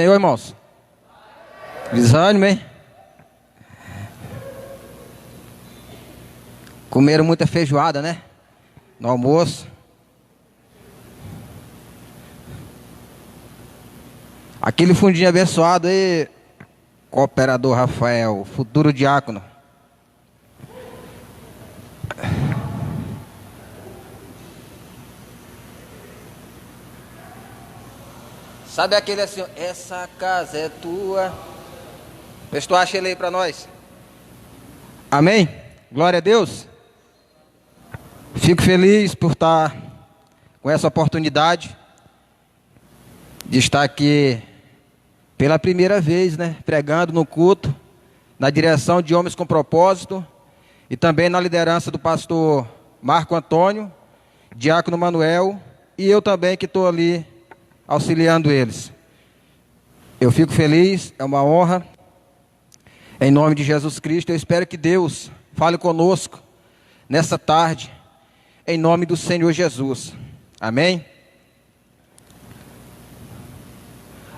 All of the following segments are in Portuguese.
Senhor, irmãos. Desânimo, hein? Comeram muita feijoada, né? No almoço. Aquele fundinho abençoado aí, cooperador Rafael, futuro diácono. Sabe aquele assim, essa casa é tua. Vê se tu acha ele aí para nós. Amém? Glória a Deus. Fico feliz por estar com essa oportunidade de estar aqui pela primeira vez, né? Pregando no culto, na direção de Homens com Propósito e também na liderança do pastor Marco Antônio, diácono Manuel e eu também que estou ali auxiliando eles. Eu fico feliz, é uma honra. Em nome de Jesus Cristo, eu espero que Deus fale conosco nessa tarde, em nome do Senhor Jesus. Amém?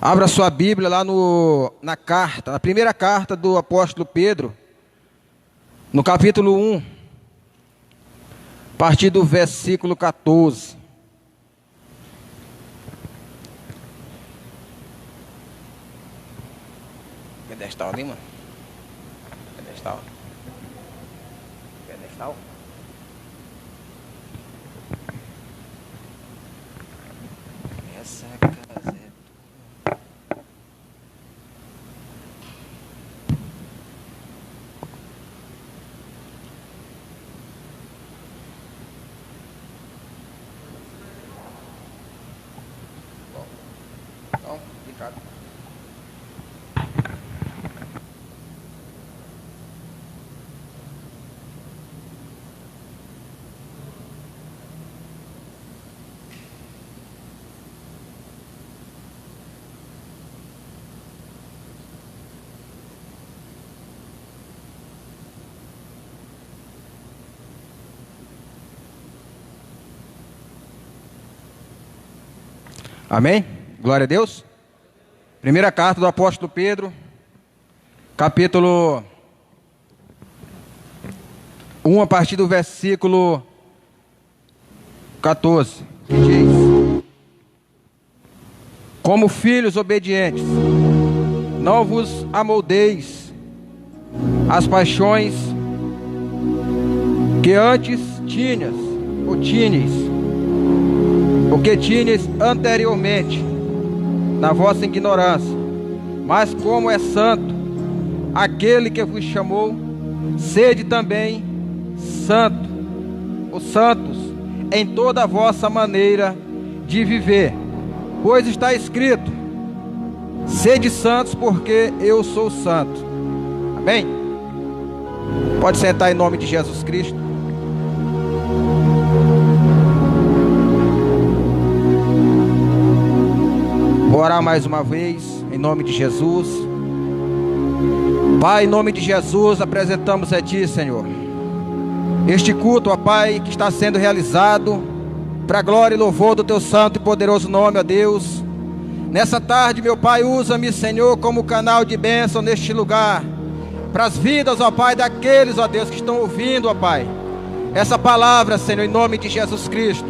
Abra sua Bíblia lá na primeira carta do apóstolo Pedro, no capítulo 1, a partir do versículo 14. Pedestal ali, mano. Pedestal. Pedestal. Essa casa é tua. Bom, então, Ricardo. Amém? Glória a Deus. Primeira carta do apóstolo Pedro, capítulo 1, a partir do versículo 14, que diz: Como filhos obedientes, não vos amoldeis as paixões que antes tinhas, ou tinhas, o que tinhas anteriormente, na vossa ignorância. Mas como é santo aquele que vos chamou, sede também santo, os santos, em toda a vossa maneira de viver. Pois está escrito: sede santos, porque eu sou santo. Amém? Pode sentar em nome de Jesus Cristo. Vou orar mais uma vez, em nome de Jesus. Pai, em nome de Jesus, apresentamos a Ti, Senhor, este culto, ó Pai, que está sendo realizado para a glória e louvor do Teu santo e poderoso nome, ó Deus. Nessa tarde, meu Pai, usa-me, Senhor, como canal de bênção neste lugar, para as vidas, ó Pai, daqueles, ó Deus, que estão ouvindo, ó Pai, essa palavra, Senhor, em nome de Jesus Cristo.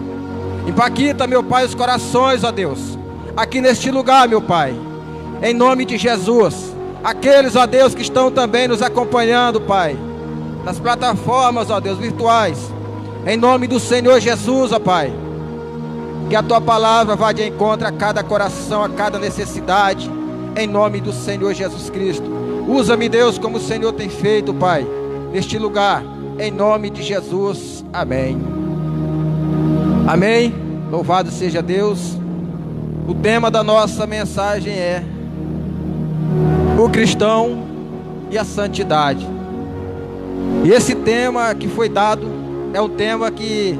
Impacta, meu Pai, os corações, ó Deus, aqui neste lugar, meu Pai, em nome de Jesus. Aqueles, ó Deus, que estão também nos acompanhando, Pai, nas plataformas, ó Deus, virtuais, em nome do Senhor Jesus, ó Pai, que a Tua palavra vá de encontro a cada coração, a cada necessidade, em nome do Senhor Jesus Cristo. Usa-me, Deus, como o Senhor tem feito, Pai, neste lugar, em nome de Jesus. Amém. Amém. Louvado seja Deus. O tema da nossa mensagem é o cristão e a santidade. E esse tema que foi dado é um tema que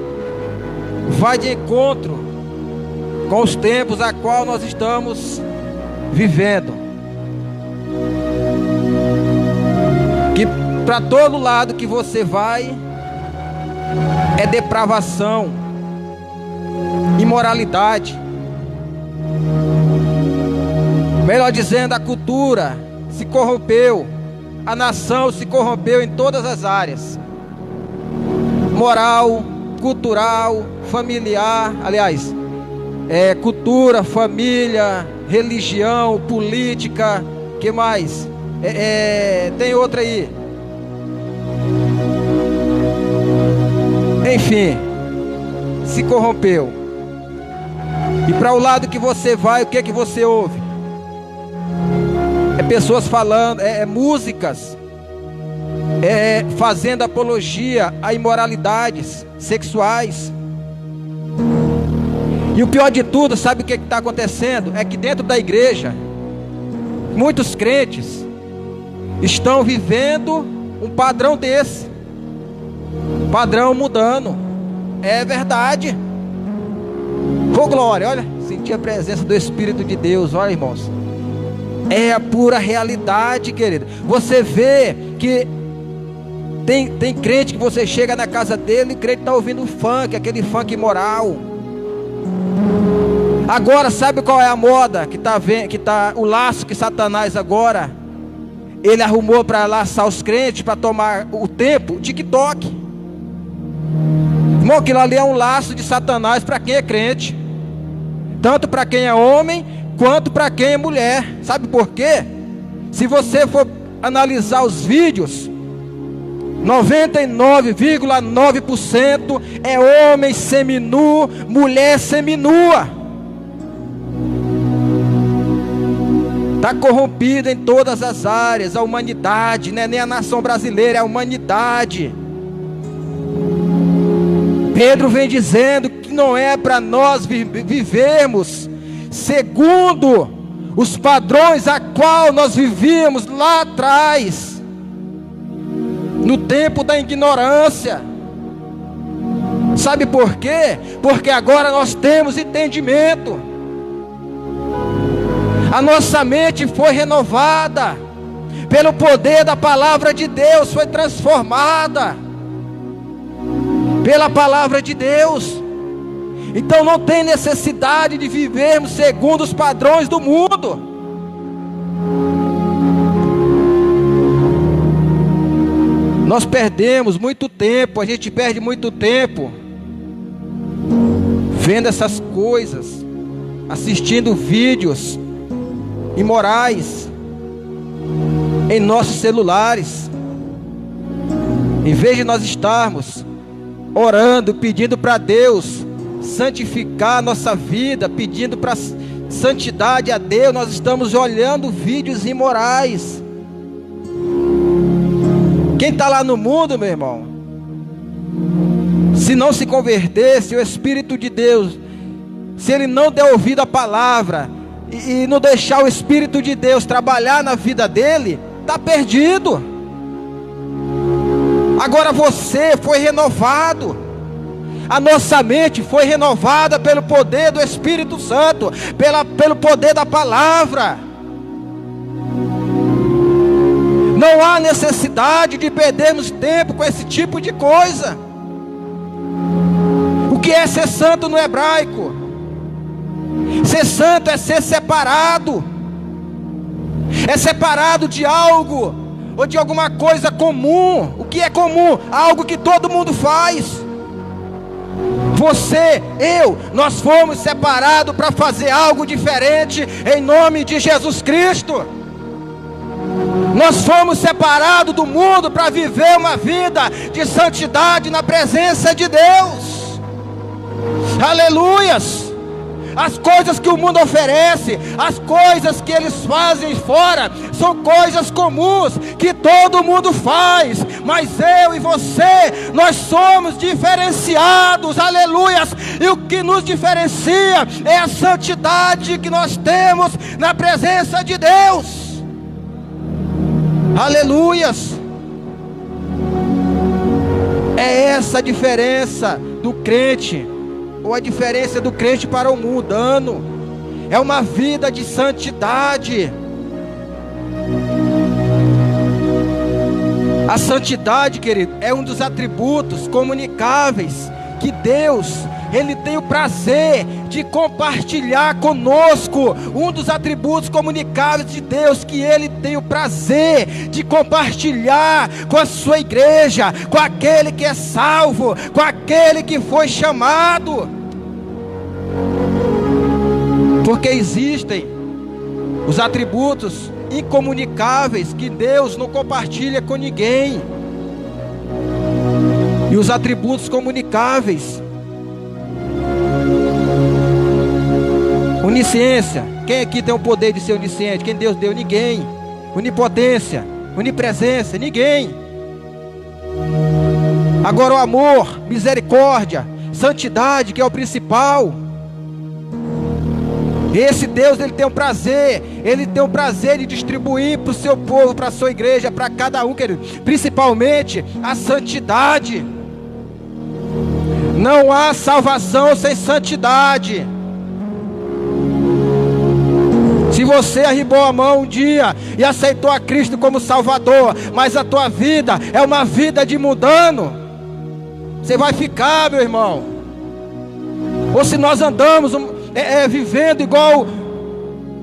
vai de encontro com os tempos a qual nós estamos vivendo. Que para todo lado que você vai é depravação, imoralidade. Melhor dizendo, a cultura se corrompeu, a nação se corrompeu em todas as áreas: moral, cultural, familiar, aliás, cultura, família, religião, política, que mais? Tem outra aí. Enfim, se corrompeu. E para o lado que você vai, o que você ouve? Pessoas falando, músicas, fazendo apologia a imoralidades sexuais. E o pior de tudo, sabe o que está acontecendo? É que dentro da igreja, muitos crentes estão vivendo um padrão desse, padrão mudando. É verdade. Ô glória, olha, senti a presença do Espírito de Deus, olha, irmãos. É a pura realidade, querido. Você vê que tem crente que você chega na casa dele e o crente está ouvindo funk, aquele funk imoral. Agora, sabe qual é a moda que tá o laço que Satanás agora ele arrumou para laçar os crentes, para tomar o tempo? TikTok. Irmão, aquilo ali é um laço de Satanás para quem é crente, tanto para quem é homem quanto para quem é mulher. Sabe por quê? Se você for analisar os vídeos, 99,9% é homem seminu, mulher seminua. Está corrompida em todas as áreas, a humanidade, né? Nem a nação brasileira, é a humanidade. Pedro vem dizendo que não é para nós vivermos segundo os padrões a qual nós vivíamos lá atrás, no tempo da ignorância. Sabe por quê? Porque agora nós temos entendimento. A nossa mente foi renovada pelo poder da palavra de Deus, foi transformada pela palavra de Deus. Então não tem necessidade de vivermos segundo os padrões do mundo. Nós perdemos muito tempo, a gente perde muito tempo vendo essas coisas, assistindo vídeos imorais em nossos celulares, em vez de nós estarmos orando, pedindo para Deus santificar a nossa vida, pedindo para santidade a Deus, nós estamos olhando vídeos imorais. Quem está lá no mundo, meu irmão, se não se converter, se o Espírito de Deus, se ele não der ouvido à palavra e não deixar o Espírito de Deus trabalhar na vida dele, está perdido. Agora você foi renovado, a nossa mente foi renovada pelo poder do Espírito Santo, pelo poder da palavra. Não há necessidade de perdermos tempo com esse tipo de coisa. O que é ser santo no hebraico? Ser santo é ser separado, é separado de algo ou de alguma coisa comum. O que é comum? Algo que todo mundo faz. Você, nós fomos separados para fazer algo diferente em nome de Jesus Cristo. Nós fomos separados do mundo para viver uma vida de santidade na presença de Deus. Aleluias! As coisas que o mundo oferece, as coisas que eles fazem fora, são coisas comuns, que todo mundo faz. Mas eu e você, nós somos diferenciados, aleluias. E o que nos diferencia é a santidade que nós temos na presença de Deus. Aleluias. É essa a diferença do crente, ou a diferença do crente para o mundano. É uma vida de santidade. A santidade, querido, é um dos atributos comunicáveis que Deus Ele tem o prazer de compartilhar conosco um dos atributos comunicáveis de Deus, que Ele tem o prazer de compartilhar com a sua igreja, com aquele que é salvo, com aquele que foi chamado. Porque existem os atributos incomunicáveis que Deus não compartilha com ninguém, e os atributos comunicáveis. Onisciência, quem aqui tem o poder de ser onisciente? Quem Deus deu? Ninguém. Onipotência, onipresença, ninguém. Agora o amor, misericórdia, santidade, que é o principal. Esse Deus, Ele tem um prazer, Ele tem o prazer de distribuir para o seu povo, para a sua igreja, para cada um, querido, principalmente a santidade. Não há salvação sem santidade. Se você arribou a mão um dia e aceitou a Cristo como Salvador, mas a tua vida é uma vida de mundano, você vai ficar, meu irmão. Ou se nós andamos vivendo igual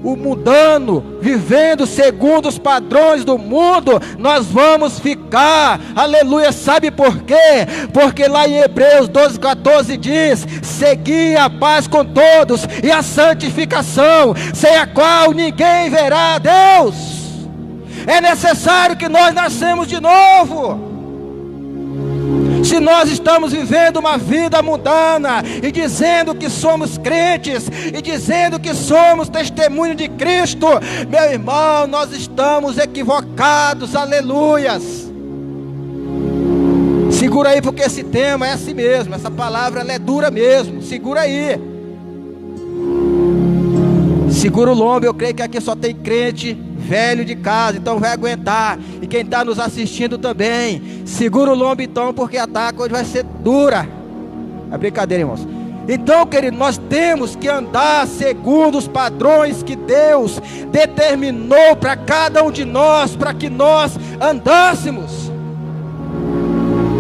o mundano, vivendo segundo os padrões do mundo, nós vamos ficar. Aleluia. Sabe por quê? Porque lá em Hebreus 12:14 diz: segui a paz com todos e a santificação, sem a qual ninguém verá a Deus. É necessário que nós nascemos de novo. Se nós estamos vivendo uma vida mundana e dizendo que somos crentes e dizendo que somos testemunho de Cristo, meu irmão, nós estamos equivocados. Aleluias. Segura aí, porque esse tema é assim mesmo, essa palavra ela é dura mesmo. Segura aí. Segura o lombo. Eu creio que aqui só tem crente velho de casa, então vai aguentar. E quem está nos assistindo também, segura o lombo então, porque a taca hoje vai ser dura. É brincadeira, irmãos. Então, querido, nós temos que andar segundo os padrões que Deus determinou para cada um de nós, para que nós andássemos.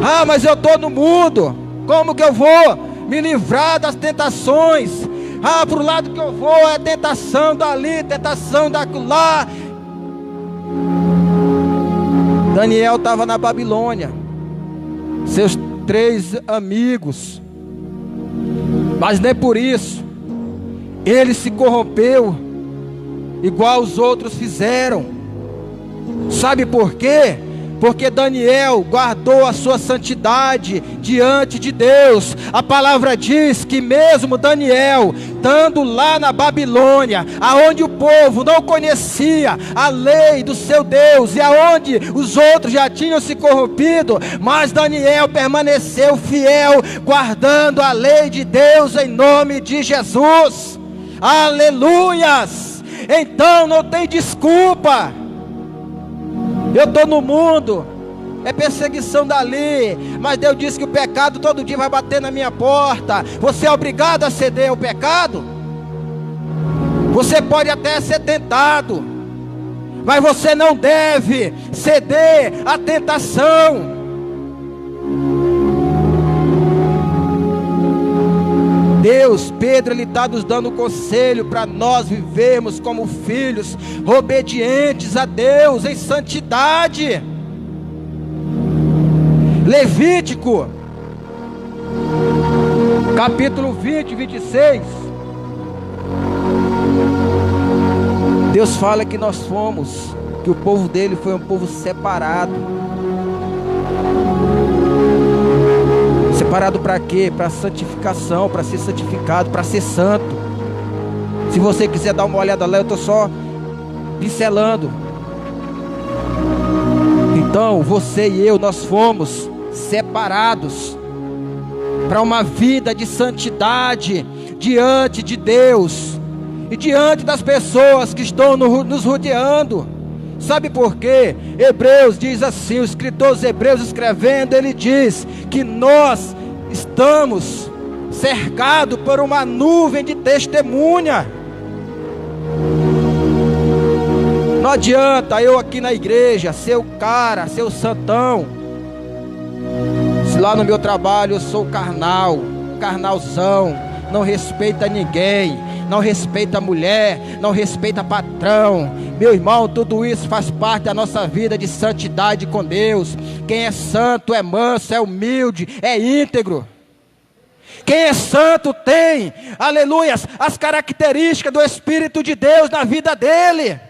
Ah, mas eu estou no mundo, como que eu vou me livrar das tentações? Ah, para o lado que eu vou é tentação dali, tentação daquela. Daniel estava na Babilônia, seus 3 amigos, mas nem por isso ele se corrompeu igual os outros fizeram. Sabe por quê? Porque Daniel guardou a sua santidade diante de Deus. A palavra diz que mesmo Daniel, estando lá na Babilônia, aonde o povo não conhecia a lei do seu Deus, e aonde os outros já tinham se corrompido, mas Daniel permaneceu fiel, guardando a lei de Deus em nome de Jesus. Aleluias! Então não tem desculpa. Eu estou no mundo, é perseguição dali, mas Deus disse que o pecado todo dia vai bater na minha porta. Você é obrigado a ceder ao pecado? Você pode até ser tentado, mas você não deve ceder à tentação. Deus, Pedro, ele está nos dando um conselho para nós vivermos como filhos obedientes a Deus em santidade. Levítico capítulo 20, 26. Deus fala que nós fomos, que o povo dele foi um povo separado. Separado para quê? Para santificação, para ser santificado, para ser santo. Se você quiser dar uma olhada lá, eu estou só pincelando. Então, você e eu, nós fomos separados para uma vida de santidade diante de Deus e diante das pessoas que estão nos rodeando. Sabe por quê? Hebreus diz assim, o escritor dos Hebreus escrevendo, ele diz que nós estamos cercados por uma nuvem de testemunha. Não adianta eu aqui na igreja ser o cara, ser o santão, se lá no meu trabalho eu sou carnal, carnalzão, não respeita ninguém, não respeita a mulher, não respeita patrão. Meu irmão, tudo isso faz parte da nossa vida de santidade com Deus. Quem é santo é manso, é humilde, é íntegro. Quem é santo tem, aleluias, as características do Espírito de Deus na vida dele.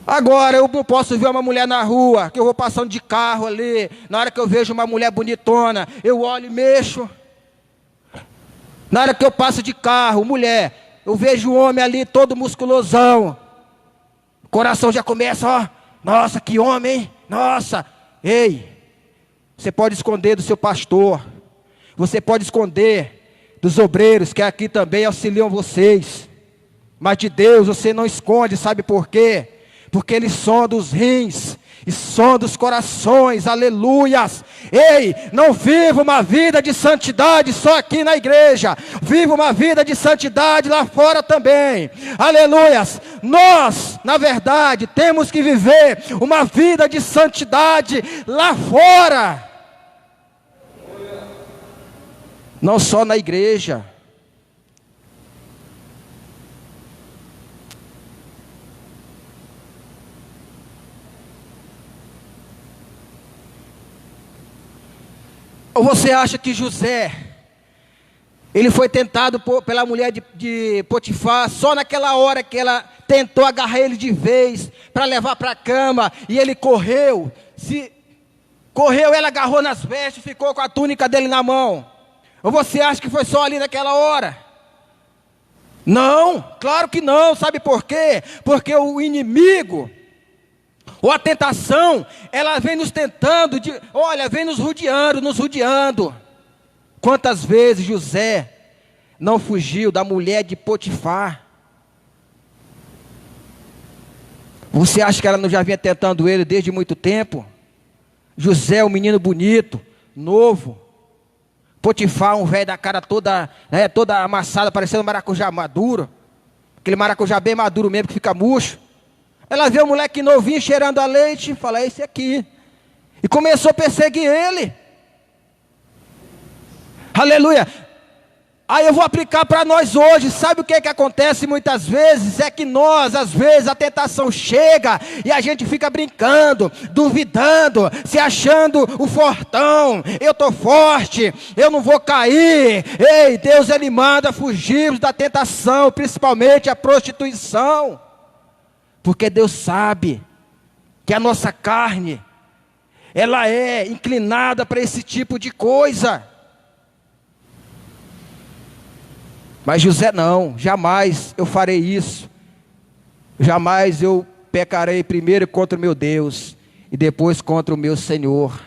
Agora eu não posso ver uma mulher na rua, que eu vou passando de carro ali, na hora que eu vejo uma mulher bonitona, eu olho e mexo. Na hora que eu passo de carro, mulher, eu vejo um homem ali todo musculosão, o coração já começa, ó, nossa, que homem, hein? Nossa. Ei, você pode esconder do seu pastor, você pode esconder dos obreiros que aqui também auxiliam vocês, mas de Deus você não esconde, sabe por quê? Porque Ele sonda os rins e sonda os corações, aleluias. Ei, não viva uma vida de santidade só aqui na igreja, viva uma vida de santidade lá fora também, aleluias. Nós, na verdade, temos que viver uma vida de santidade lá fora, não só na igreja. Ou você acha que José, ele foi tentado pela mulher de Potifar, só naquela hora que ela tentou agarrar ele de vez, para levar para a cama, e ele correu, ela agarrou nas vestes, ficou com a túnica dele na mão? Ou você acha que foi só ali naquela hora? Não, claro que não, sabe por quê? Porque o inimigo, ou a tentação, ela vem nos tentando, vem nos rodeando. Quantas vezes José não fugiu da mulher de Potifar? Você acha que ela não já vinha tentando ele desde muito tempo? José, um menino bonito, novo. Potifar, um velho da cara toda amassada, parecendo um maracujá maduro. Aquele maracujá bem maduro mesmo, que fica murcho. Ela vê o moleque novinho cheirando a leite e fala, é esse aqui. E começou a perseguir ele. Aleluia. Aí eu vou aplicar para nós hoje. Sabe o que acontece muitas vezes? É que nós, às vezes, a tentação chega e a gente fica brincando, duvidando, se achando o fortão. Eu estou forte, eu não vou cair. Ei, Deus, Ele manda fugirmos da tentação, principalmente a prostituição. Porque Deus sabe que a nossa carne, ela é inclinada para esse tipo de coisa. Mas José não, jamais eu farei isso. Jamais eu pecarei primeiro contra o meu Deus e depois contra o meu Senhor.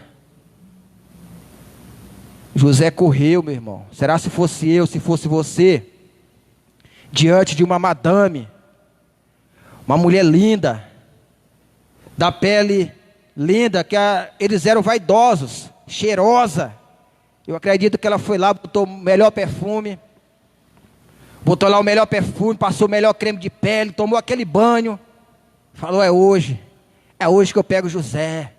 José correu, meu irmão. Será se fosse eu, se fosse você, diante de uma madame, uma mulher linda, da pele linda, eles eram vaidosos, cheirosa. Eu acredito que ela foi lá, botou o melhor perfume, passou o melhor creme de pele, tomou aquele banho, falou, é hoje que eu pego José.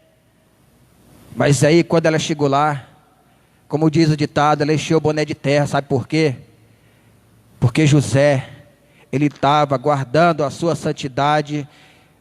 Mas aí quando ela chegou lá, como diz o ditado, ela encheu o boné de terra, sabe por quê? Porque José, ele estava guardando a sua santidade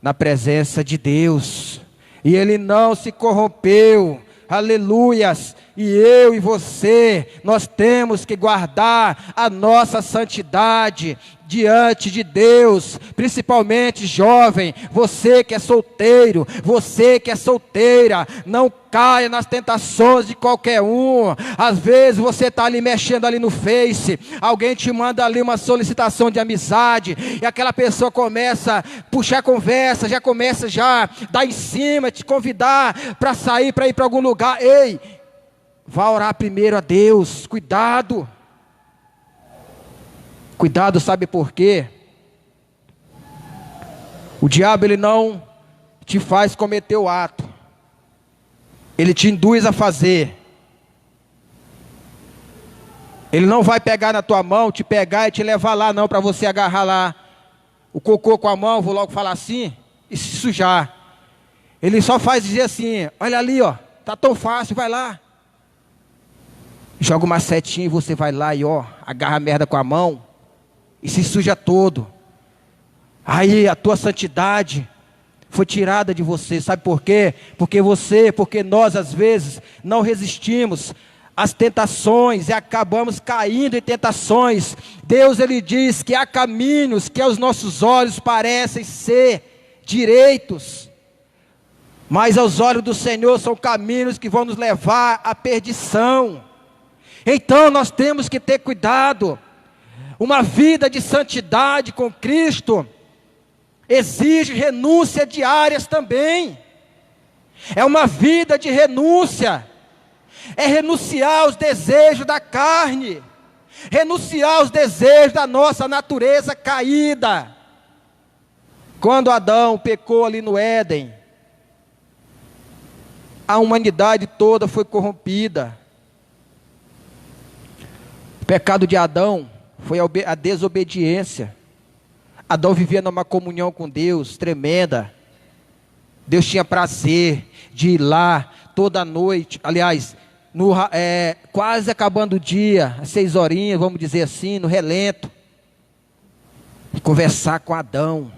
na presença de Deus, e ele não se corrompeu, aleluias. E eu e você, nós temos que guardar a nossa santidade diante de Deus, principalmente jovem, você que é solteiro, você que é solteira, não caia nas tentações de qualquer um. Às vezes você está ali mexendo ali no Face, alguém te manda ali uma solicitação de amizade, e aquela pessoa começa a puxar conversa, já começa a dar em cima, te convidar para sair, para ir para algum lugar. Ei, vá orar primeiro a Deus, cuidado. Cuidado, sabe por quê? O diabo, ele não te faz cometer o ato, ele te induz a fazer. Ele não vai pegar na tua mão, te pegar e te levar lá não, para você agarrar lá o cocô com a mão, vou logo falar assim, e se sujar. Ele só faz dizer assim, olha ali ó, está tão fácil, vai lá. Joga uma setinha e você vai lá e agarra a merda com a mão e se suja todo. Aí a tua santidade foi tirada de você, sabe por quê? Porque nós às vezes não resistimos às tentações e acabamos caindo em tentações. Deus, Ele diz que há caminhos que aos nossos olhos parecem ser direitos, mas aos olhos do Senhor são caminhos que vão nos levar à perdição. Então nós temos que ter cuidado. Uma vida de santidade com Cristo exige renúncia diárias também. É uma vida de renúncia. É renunciar aos desejos da carne, renunciar aos desejos da nossa natureza caída. Quando Adão pecou ali no Éden, a humanidade toda foi corrompida. O pecado de Adão foi a desobediência. Adão vivia numa comunhão com Deus tremenda. Deus tinha prazer de ir lá toda noite, aliás, quase acabando o dia, às 6 horinhas, vamos dizer assim, no relento, e conversar com Adão.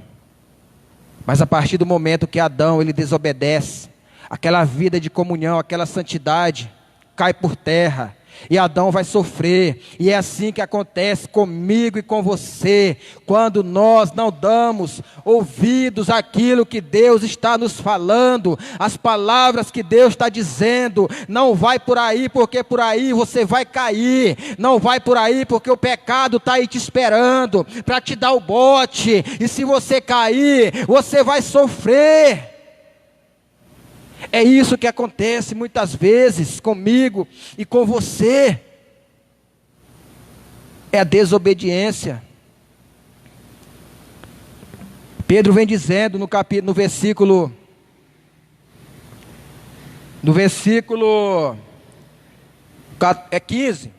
Mas a partir do momento que Adão ele desobedece, aquela vida de comunhão, aquela santidade cai por terra. E Adão vai sofrer, e é assim que acontece comigo e com você, quando nós não damos ouvidos àquilo que Deus está nos falando, as palavras que Deus está dizendo. Não vai por aí, porque por aí você vai cair, não vai por aí, porque o pecado está aí te esperando, para te dar o bote, e se você cair, você vai sofrer. É isso que acontece muitas vezes comigo e com você. É a desobediência. Pedro vem dizendo no versículo 15.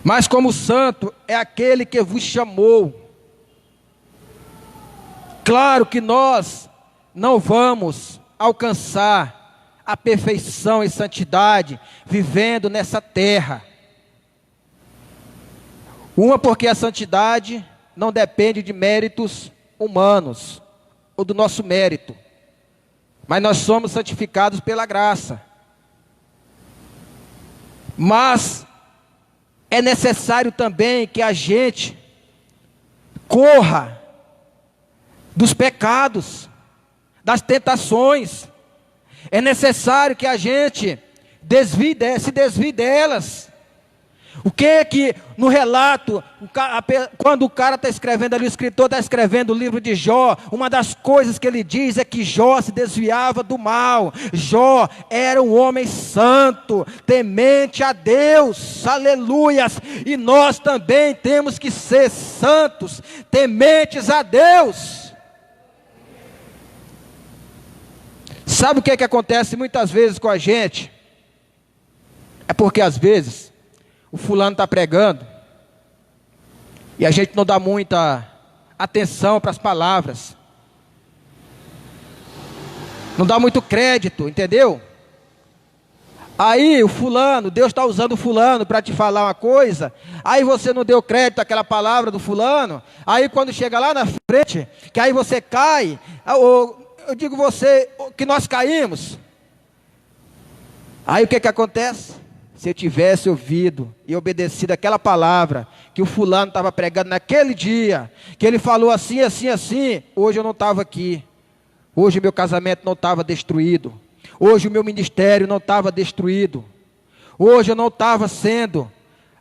Mas como santo é aquele que vos chamou. Claro que nós não vamos alcançar a perfeição e santidade vivendo nessa terra. Porque a santidade não depende de méritos humanos ou do nosso mérito, mas nós somos santificados pela graça. Mas é necessário também que a gente corra dos pecados, das tentações. É necessário que a gente se desvie delas. O que no relato, quando o cara está escrevendo ali, o escritor está escrevendo o livro de Jó, uma das coisas que ele diz é que Jó se desviava do mal. Jó era um homem santo, temente a Deus, aleluias, e nós também temos que ser santos, tementes a Deus. Sabe o que acontece muitas vezes com a gente? É porque às vezes o fulano está pregando e a gente não dá muita atenção para as palavras, não dá muito crédito, entendeu? Aí o fulano, Deus está usando o fulano para te falar uma coisa, aí você não deu crédito àquela palavra do fulano, aí quando chega lá na frente, que aí você cai, eu digo você que nós caímos. Aí o que acontece? Se eu tivesse ouvido e obedecido aquela palavra que o fulano estava pregando naquele dia, que ele falou assim, assim, assim, hoje eu não estava aqui. Hoje o meu casamento não estava destruído. Hoje o meu ministério não estava destruído. Hoje eu não estava sendo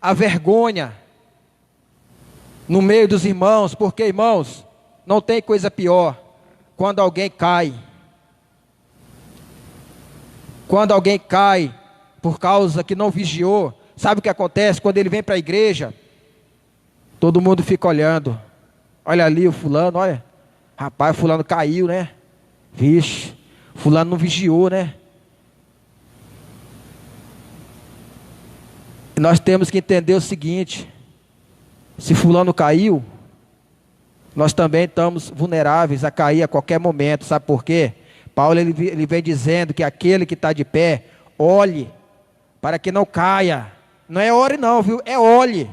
a vergonha no meio dos irmãos, porque, irmãos, não tem coisa pior quando alguém cai. Quando alguém cai por causa que não vigiou, sabe o que acontece? Quando ele vem para a igreja, todo mundo fica olhando. Olha ali o fulano, olha. Rapaz, fulano caiu, né? Vixe, fulano não vigiou, né? E nós temos que entender o seguinte: se fulano caiu, nós também estamos vulneráveis a cair a qualquer momento. Sabe por quê? Paulo ele vem dizendo que aquele que está de pé, olhe, para que não caia. Não é ore não, viu? É olhe.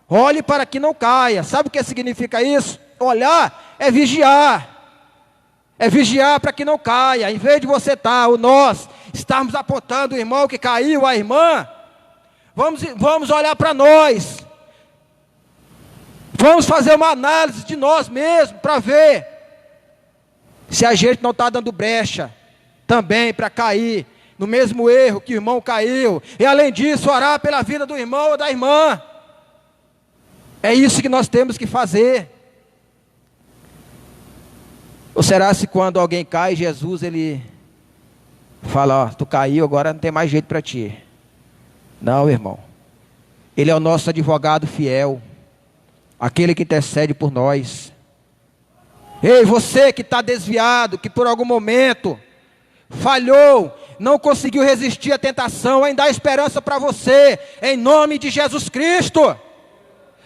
Olhe para que não caia. Sabe o que significa isso? Olhar é vigiar. É vigiar para que não caia. Em vez de você nós estarmos apontando o irmão que caiu, a irmã, vamos olhar para nós. Vamos fazer uma análise de nós mesmos para ver se a gente não está dando brecha também para cair no mesmo erro que o irmão caiu. E além disso, orar pela vida do irmão ou da irmã. É isso que nós temos que fazer. Ou será se quando alguém cai, Jesus ele fala, ó, tu caiu, agora não tem mais jeito para ti. Não, irmão. Ele é o nosso advogado fiel, aquele que intercede por nós. Ei, você que está desviado, que por algum momento falhou, não conseguiu resistir à tentação, ainda há esperança para você, em nome de Jesus Cristo.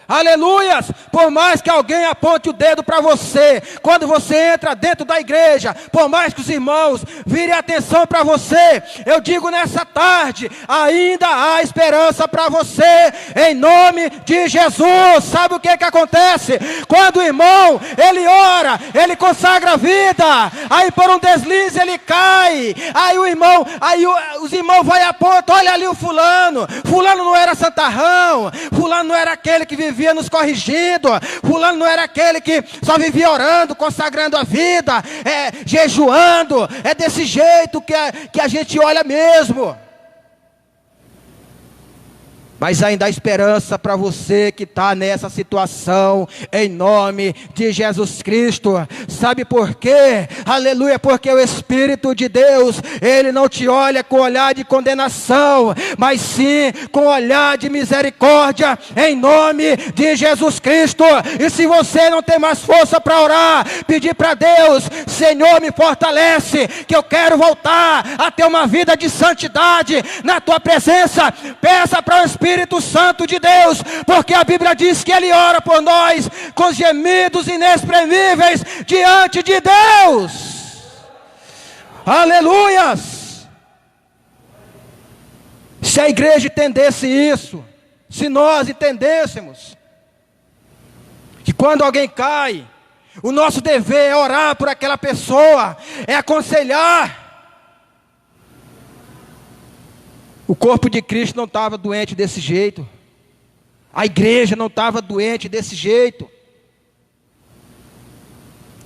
Aleluias, por mais que alguém aponte o dedo para você, quando você entra dentro da igreja, por mais que os irmãos virem atenção para você, eu digo nessa tarde, ainda há esperança para você, em nome de Jesus. Sabe o que acontece? Quando o irmão, ele ora, ele consagra a vida, aí por um deslize ele cai, aí os irmãos vão e apontam, olha ali o fulano não era santarrão, fulano não era aquele que vivia nos corrigindo, fulano não era aquele que só vivia orando, consagrando a vida, jejuando. É desse jeito que a gente olha mesmo. Mas ainda há esperança para você que está nessa situação, em nome de Jesus Cristo. Sabe por quê? Aleluia, porque o Espírito de Deus, Ele não te olha com olhar de condenação, mas sim com olhar de misericórdia, em nome de Jesus Cristo. E se você não tem mais força para orar, pedir para Deus, Senhor, me fortalece, que eu quero voltar a ter uma vida de santidade na Tua presença. Peça para o Espírito Santo de Deus, porque a Bíblia diz que Ele ora por nós com gemidos inexprimíveis diante de Deus. Aleluias! Se a igreja entendesse isso, se nós entendêssemos que quando alguém cai, o nosso dever é orar por aquela pessoa, é aconselhar. O corpo de Cristo não estava doente desse jeito. A igreja não estava doente desse jeito.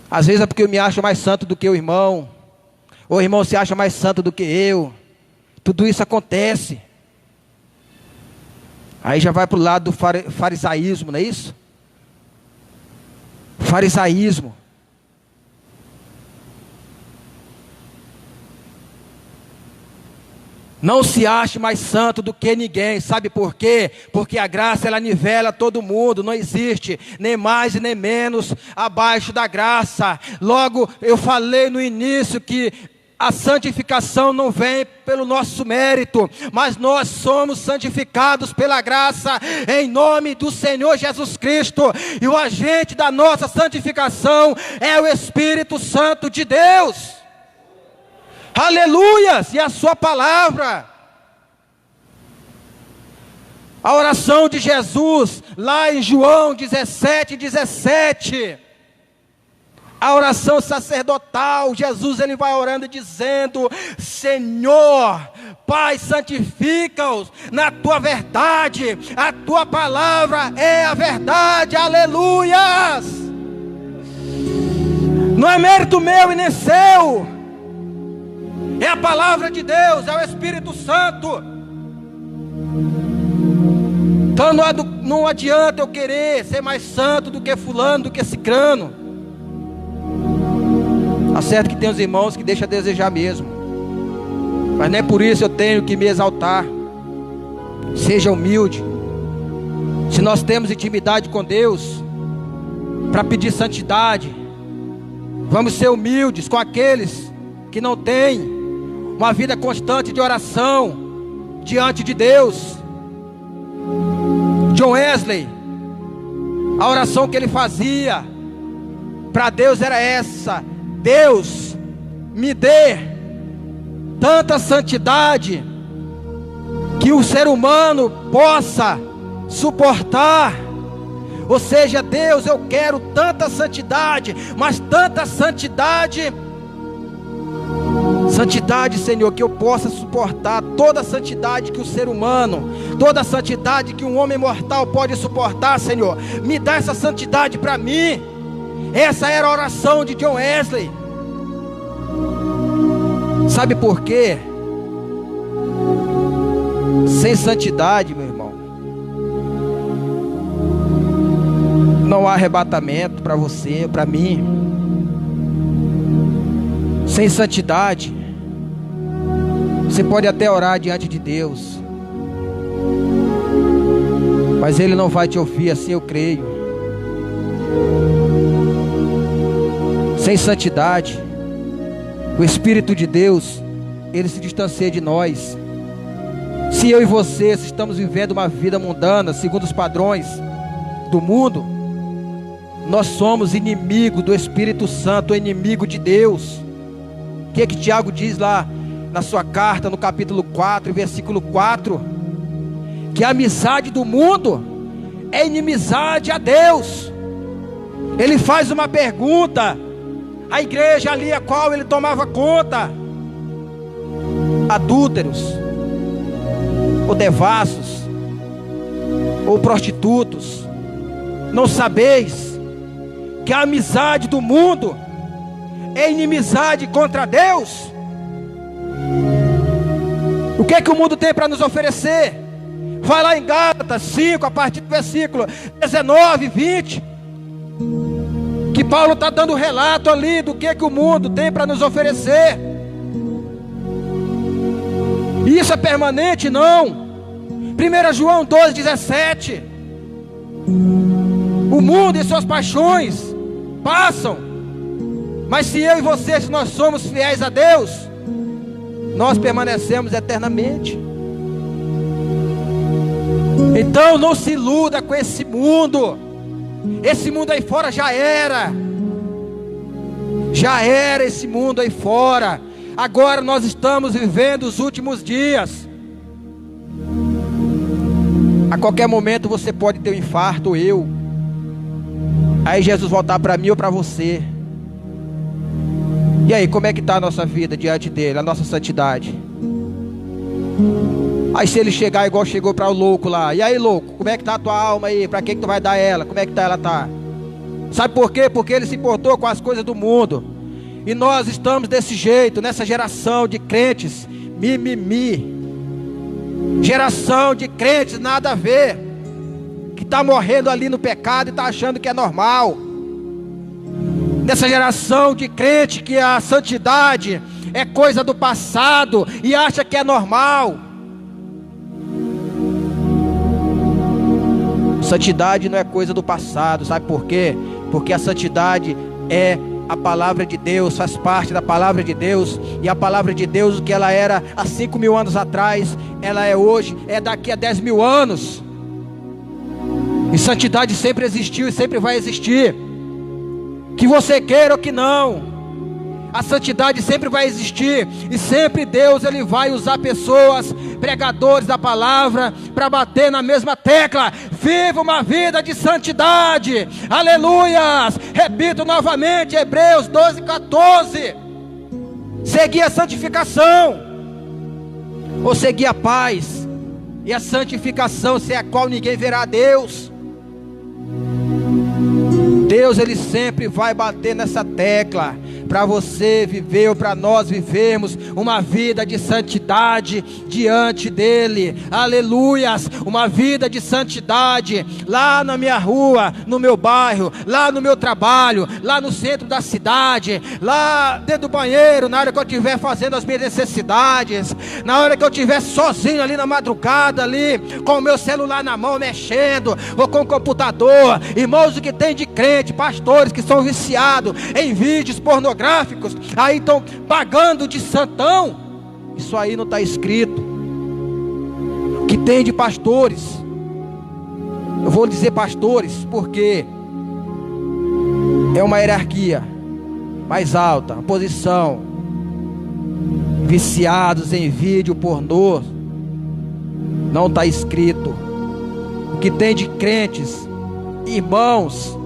Às vezes é porque eu me acho mais santo do que o irmão, ou o irmão se acha mais santo do que eu. Tudo isso acontece. Aí já vai para o lado do farisaísmo, não é isso? Farisaísmo. Não se ache mais santo do que ninguém. Sabe por quê? Porque a graça ela nivela todo mundo. Não existe nem mais e nem menos abaixo da graça. Logo eu falei no início que a santificação não vem pelo nosso mérito, mas nós somos santificados pela graça em nome do Senhor Jesus Cristo. E o agente da nossa santificação é o Espírito Santo de Deus. Aleluias! E a sua palavra. A oração de Jesus, lá em João 17:17. A oração sacerdotal, Jesus ele vai orando dizendo: Senhor, Pai, santifica-os na Tua verdade. A Tua palavra é a verdade. Aleluias! Não é mérito meu e nem seu. É a palavra de Deus, é o Espírito Santo. Então não adianta eu querer ser mais santo do que fulano, do que cicrano. Tá certo que tem os irmãos que deixam a desejar mesmo, mas não é por isso eu tenho que me exaltar. Seja humilde. Se nós temos intimidade com Deus para pedir santidade, vamos ser humildes com aqueles que não têm uma vida constante de oração diante de Deus. John Wesley, a oração que ele fazia para Deus era essa: Deus, me dê tanta santidade que o ser humano possa suportar. Ou seja, Deus, eu quero tanta santidade, mas tanta santidade, Senhor, que eu possa suportar toda a santidade que o ser humano, toda a santidade que um homem mortal pode suportar, Senhor. Me dá essa santidade para mim. Essa era a oração de John Wesley. Sabe por quê? Sem santidade, meu irmão, não há arrebatamento para você, para mim. Sem santidade, você pode até orar diante de Deus, mas Ele não vai te ouvir, assim eu creio. Sem santidade, o Espírito de Deus, Ele se distancia de nós. Se eu e você estamos vivendo uma vida mundana, segundo os padrões do mundo, nós somos inimigo do Espírito Santo, inimigo de Deus. O que Tiago diz lá na sua carta, no capítulo 4, versículo 4? Que a amizade do mundo é inimizade a Deus. Ele faz uma pergunta à igreja ali a qual ele tomava conta: adúlteros, ou devassos, ou prostitutos, não sabeis que a amizade do mundo é inimizade contra Deus? O que o mundo tem para nos oferecer? Vai lá em Gálatas 5, a partir do versículo 19 e 20, que Paulo está dando relato ali do que o mundo tem para nos oferecer. Isso é permanente? Não. 1 João 2,17. O mundo e suas paixões passam, mas se eu e você, se nós somos fiéis a Deus, nós permanecemos eternamente. Então não se iluda com esse mundo. Esse mundo aí fora já era esse mundo aí fora. Agora nós estamos vivendo os últimos dias. A qualquer momento você pode ter um infarto, ou eu. Aí Jesus voltar para mim ou para você. E aí, como é que está a nossa vida diante dele, a nossa santidade? Aí se ele chegar igual chegou para o louco lá: e aí, louco, como é que está a tua alma aí? Para que tu vai dar ela? Como é que ela está? Sabe por quê? Porque ele se importou com as coisas do mundo. E nós estamos desse jeito, nessa geração de crentes mimimi, geração de crentes nada a ver, que está morrendo ali no pecado e está achando que é normal. Nessa geração de crente que a santidade é coisa do passado e acha que é normal. Santidade não é coisa do passado, sabe por quê? Porque a santidade é a palavra de Deus, faz parte da palavra de Deus. E a palavra de Deus, o que ela era há 5.000 anos atrás, ela é hoje, é daqui a 10.000 anos. E santidade sempre existiu e sempre vai existir, que você queira ou que não. A santidade sempre vai existir, e sempre Deus ele vai usar pessoas, pregadores da palavra, para bater na mesma tecla: viva uma vida de santidade, aleluias. Repito novamente, Hebreus 12:14, seguir a santificação, ou seguir a paz, e a santificação, sem a qual ninguém verá a Deus. Deus ele sempre vai bater nessa tecla, para você viver, ou para nós vivermos uma vida de santidade diante dele, aleluias. Uma vida de santidade lá na minha rua, no meu bairro, lá no meu trabalho, lá no centro da cidade, lá dentro do banheiro, na hora que eu estiver fazendo as minhas necessidades, na hora que eu estiver sozinho ali na madrugada, ali com o meu celular na mão mexendo, ou com o computador. Irmãos, o que tem de crente, pastores que são viciados em vídeos pornográficos, aí estão pagando de santão. Isso aí não está escrito. O que tem de pastores, eu vou dizer pastores porque é uma hierarquia mais alta, uma posição viciados em vídeo pornô, não está escrito. O que tem de crentes, irmãos,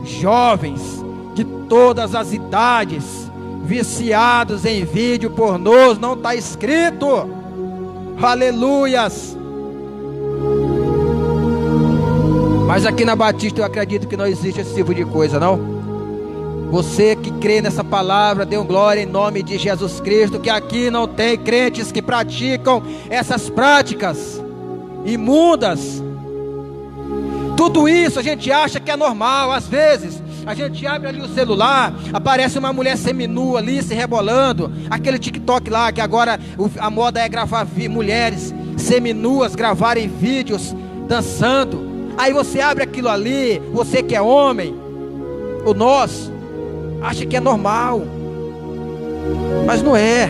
jovens, de todas as idades, viciados em vídeo pornô, não está escrito. Aleluias. Mas aqui na Batista eu acredito que não existe esse tipo de coisa, não. Você que crê nessa palavra, dê glória em nome de Jesus Cristo, que aqui não tem crentes que praticam essas práticas imundas. Tudo isso a gente acha que é normal. Às vezes a gente abre ali o celular, aparece uma mulher seminua ali se rebolando, aquele TikTok lá, que agora a moda é gravar mulheres seminuas, gravarem vídeos dançando. Aí você abre aquilo ali, você que é homem, ou nós, acha que é normal, mas não é.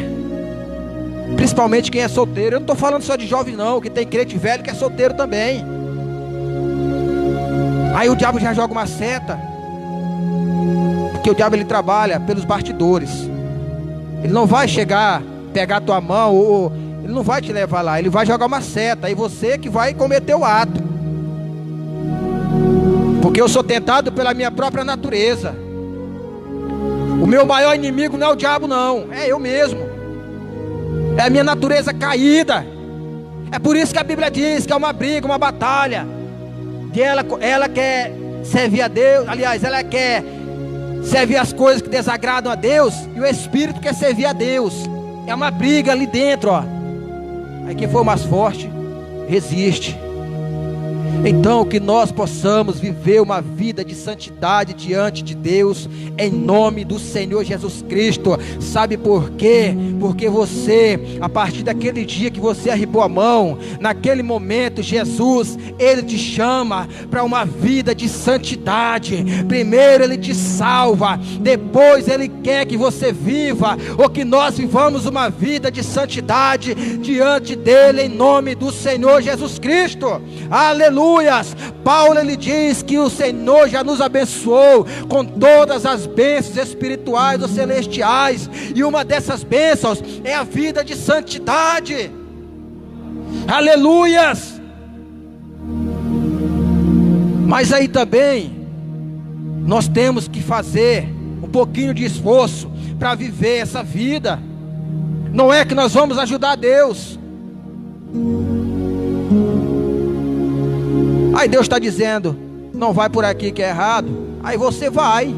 Principalmente quem é solteiro. Eu não estou falando só de jovem não, que tem crente velho que é solteiro também. Aí o diabo já joga uma seta, porque o diabo ele trabalha pelos bastidores. Ele não vai chegar, pegar a tua mão, ou ele não vai te levar lá, ele vai jogar uma seta, e você que vai cometer o ato. Porque eu sou tentado pela minha própria natureza. O meu maior inimigo não é o diabo não, é eu mesmo. É a minha natureza caída. É por isso que a Bíblia diz que é uma briga, uma batalha. Que ela quer servir a Deus. Aliás, ela quer servir as coisas que desagradam a Deus, e o Espírito quer servir a Deus. É uma briga ali dentro, ó. Aí quem for mais forte resiste. Então que nós possamos viver uma vida de santidade diante de Deus, em nome do Senhor Jesus Cristo. Sabe por quê? Porque você, a partir daquele dia que você arribou a mão, naquele momento Jesus, Ele te chama para uma vida de santidade. Primeiro Ele te salva, depois Ele quer que você viva, ou que nós vivamos uma vida de santidade diante dEle, em nome do Senhor Jesus Cristo. Aleluia. Paulo ele diz que o Senhor já nos abençoou com todas as bênçãos espirituais ou celestiais, e uma dessas bênçãos é a vida de santidade. Aleluias. Mas aí também nós temos que fazer um pouquinho de esforço para viver essa vida. Não é que nós vamos ajudar Deus. Aí Deus está dizendo, não vai por aqui que é errado. Aí você vai.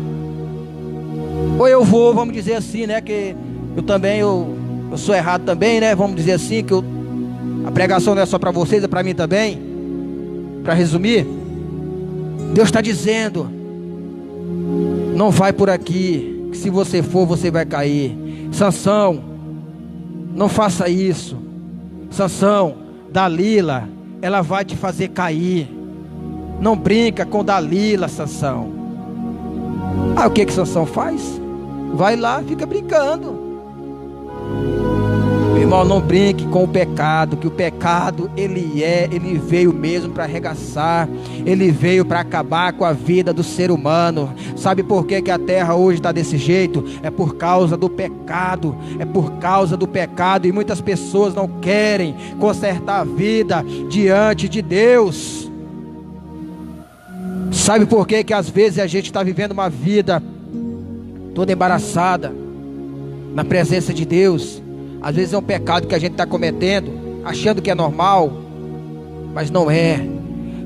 Ou eu vou, vamos dizer assim, né? Que eu também, eu sou errado também, né? Vamos dizer assim, que a pregação não é só para vocês, é para mim também. Para resumir, Deus está dizendo, não vai por aqui, que se você for, você vai cair. Sansão, não faça isso. Sansão, Dalila, ela vai te fazer cair. Não brinca com Dalila, Sansão. O que Sansão faz? Vai lá, fica brincando. Meu irmão, não brinque com o pecado, que o pecado ele veio mesmo para arregaçar. Ele veio para acabar com a vida do ser humano. Sabe por que a terra hoje está desse jeito? É por causa do pecado. É por causa do pecado. E muitas pessoas não querem consertar a vida diante de Deus. Sabe por que às vezes a gente está vivendo uma vida toda embaraçada na presença de Deus? Às vezes é um pecado que a gente está cometendo, achando que é normal, mas não é.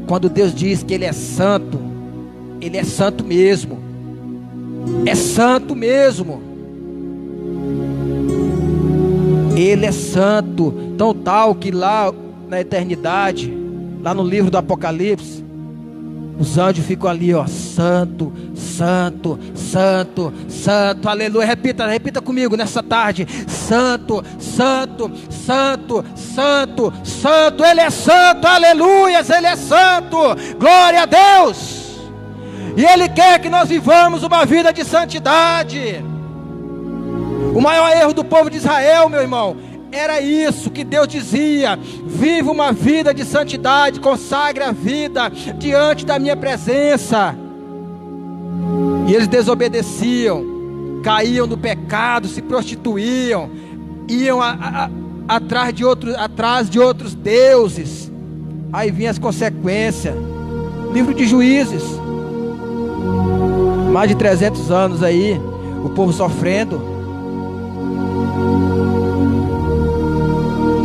Quando Deus diz que Ele é santo mesmo. É santo mesmo. Ele é santo, tão tal que lá na eternidade, lá no livro do Apocalipse, os anjos ficam ali, ó, santo, santo, santo, santo, aleluia. Repita comigo nessa tarde: santo, santo, santo, santo, santo. Ele é santo, aleluias, Ele é santo, glória a Deus. E Ele quer que nós vivamos uma vida de santidade. O maior erro do povo de Israel, meu irmão, era isso que Deus dizia: viva uma vida de santidade, consagre a vida diante da minha presença. E eles desobedeciam, caíam no pecado, se prostituíam, iam atrás de outros deuses. Aí vinham as consequências. Livro de Juízes. Mais de 300 anos aí, o povo sofrendo.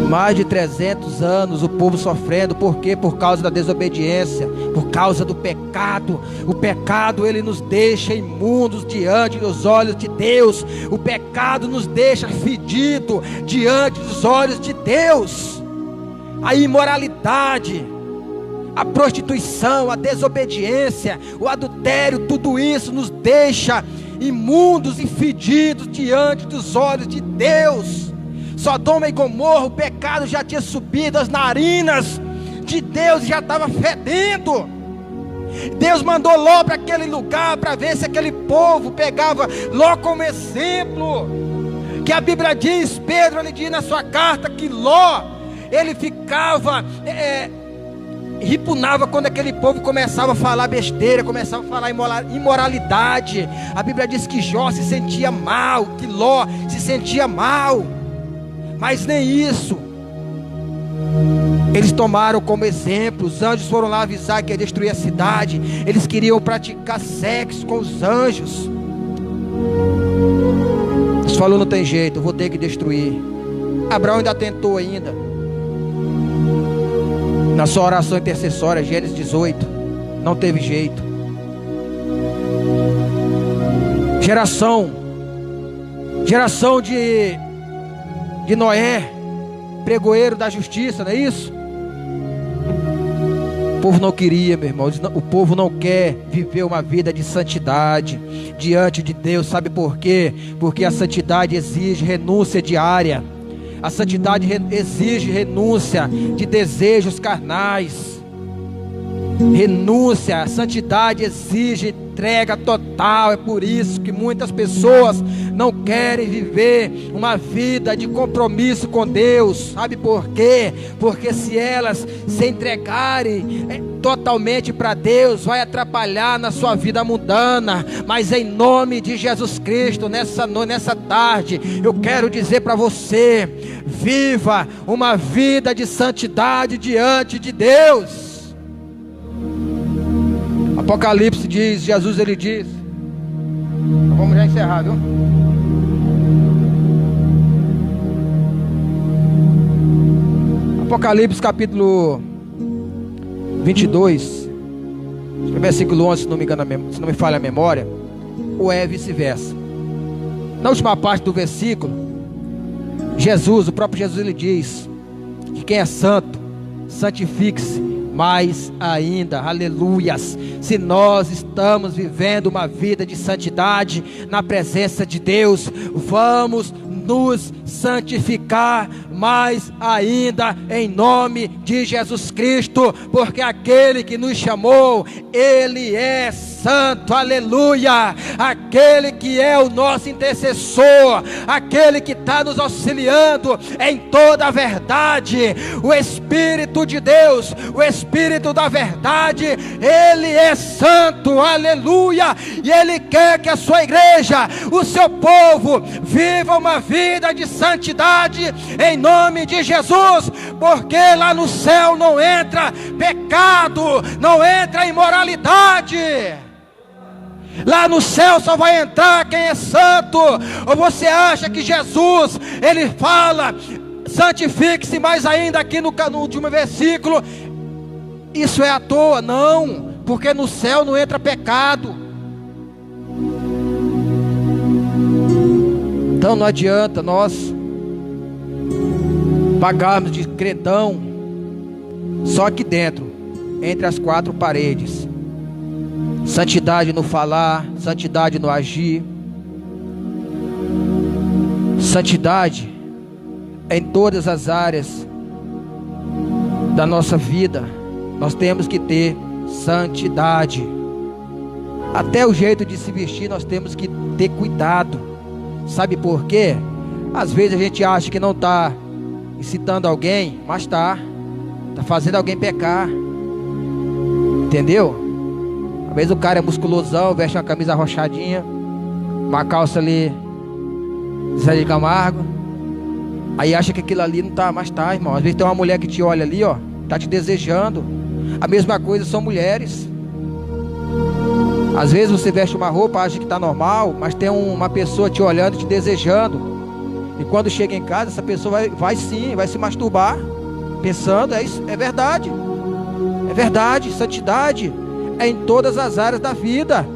Mais de 300 anos o povo sofrendo. Por quê? Por causa da desobediência, por causa do pecado. O pecado, ele nos deixa imundos diante dos olhos de Deus. O pecado nos deixa fedido diante dos olhos de Deus. A imoralidade, a prostituição, a desobediência, o adultério, tudo isso nos deixa imundos e fedidos diante dos olhos de Deus. Sodoma e Gomorra, o pecado já tinha subido as narinas de Deus, já estava fedendo. Deus mandou Ló para aquele lugar para ver se aquele povo pegava Ló como exemplo. Que a Bíblia diz, Pedro, ele diz na sua carta que Ló, ele ficava ripunava quando aquele povo começava a falar besteira, começava a falar imoralidade. A Bíblia diz que Jó se sentia mal, que Ló se sentia mal. Mas nem isso eles tomaram como exemplo. Os anjos foram lá avisar que ia destruir a cidade. Eles queriam praticar sexo com os anjos. Deus falou, não tem jeito, eu vou ter que destruir. Abraão ainda tentou ainda. Na sua oração intercessória, Gênesis 18, não teve jeito. Geração de Noé, pregoeiro da justiça, não é isso? O povo não queria, meu irmão. O povo não quer viver uma vida de santidade diante de Deus. Sabe por quê? Porque a santidade exige renúncia diária. A santidade exige renúncia de desejos carnais. Renúncia, a santidade exige entrega total. É por isso que muitas pessoas não querem viver uma vida de compromisso com Deus. Sabe por quê? Porque se elas se entregarem totalmente para Deus, vai atrapalhar na sua vida mundana. Mas em nome de Jesus Cristo, nessa tarde, eu quero dizer para você: viva uma vida de santidade diante de Deus. Apocalipse diz, Jesus ele diz, vamos já encerrar, viu? Apocalipse capítulo 22, versículo 11, se não me falha a memória, ou é vice-versa. Na última parte do versículo, o próprio Jesus ele diz que quem é santo, santifique-se mais ainda, aleluias. Se nós estamos vivendo uma vida de santidade na presença de Deus, vamos nos santificar mais ainda em nome de Jesus Cristo, porque aquele que nos chamou, Ele é santo, aleluia. Aquele que é o nosso intercessor, aquele que está nos auxiliando em toda a verdade, o Espírito de Deus, o Espírito da verdade, Ele é santo, aleluia. E Ele quer que a sua igreja, o seu povo, viva uma vida de santidade em nome de Jesus, porque lá no céu não entra pecado, não entra imoralidade. Lá no céu só vai entrar quem é santo. Ou você acha que Jesus, ele fala, santifique-se mais ainda aqui no último versículo, isso é à toa? Não, porque no céu não entra pecado. Então não adianta nós pagarmos de credão só aqui dentro, entre as quatro paredes. Santidade no falar, santidade no agir, santidade em todas as áreas da nossa vida. Nós temos que ter santidade. Até o jeito de se vestir nós temos que ter cuidado. Sabe por quê? Às vezes a gente acha que não está incitando alguém, mas está fazendo alguém pecar. Entendeu? Às vezes o cara é musculosão, veste uma camisa arrochadinha, uma calça ali Zé de Camargo, Aí acha que aquilo ali não está, mas está, irmão. Às vezes tem uma mulher que te olha ali, ó, está te desejando. A mesma coisa são mulheres. Às vezes você veste uma roupa, acha que está normal, mas tem uma pessoa te olhando, te desejando. E quando chega em casa, essa pessoa vai se masturbar, pensando, é verdade. É verdade, santidade é em todas as áreas da vida.